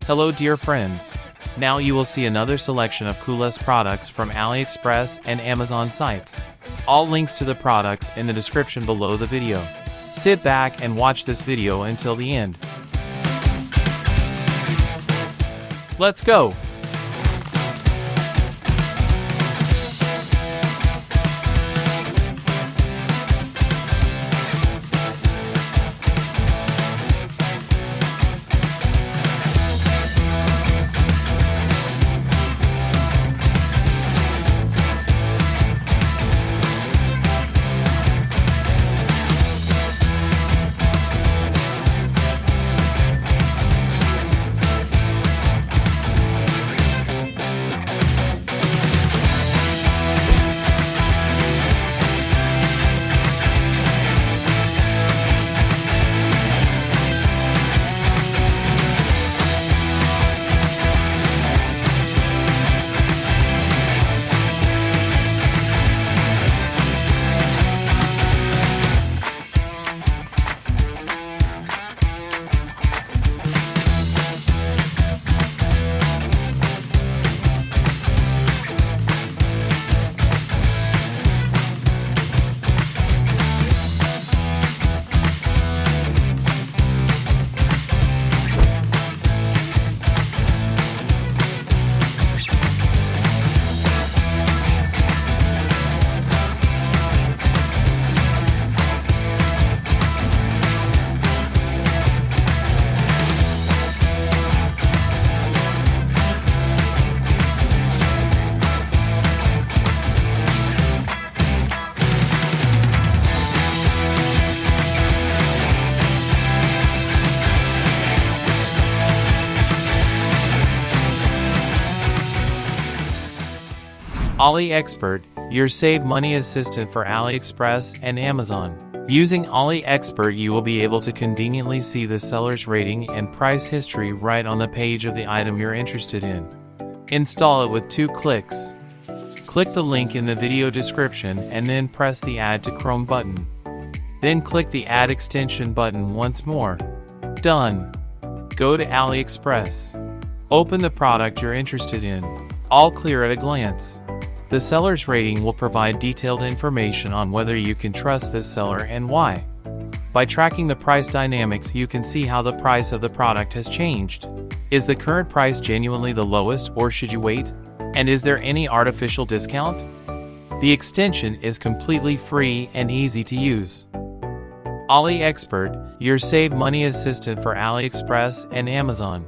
Hello dear friends. Now you will see another selection of coolest products from AliExpress and Amazon sites. All links to the products in the description below the video. Sit back and watch this video until the end. Let's go! AliExpert, your save money assistant for AliExpress and Amazon. Using AliExpert, you will be able to conveniently see the seller's rating and price history right on the page of the item you're interested in. Install it with 2 clicks. Click the link in the video description and then press the Add to Chrome button. Then click the Add Extension button once more. Done. Go to AliExpress. Open the product you're interested in. All clear at a glance. The seller's rating will provide detailed information on whether you can trust this seller and why. By tracking the price dynamics, you can see how the price of the product has changed. Is the current price genuinely the lowest, or should you wait? And is there any artificial discount? The extension is completely free and easy to use. AliExpert, your save money assistant for AliExpress and Amazon.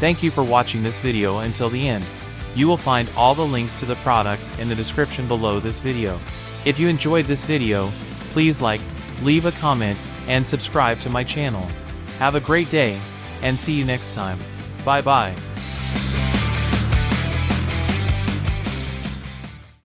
Thank you for watching this video until the end. You will find all the links to the products in the description below this video. If you enjoyed this video, please like, leave a comment, and subscribe to my channel. Have a great day, and see you next time. Bye bye.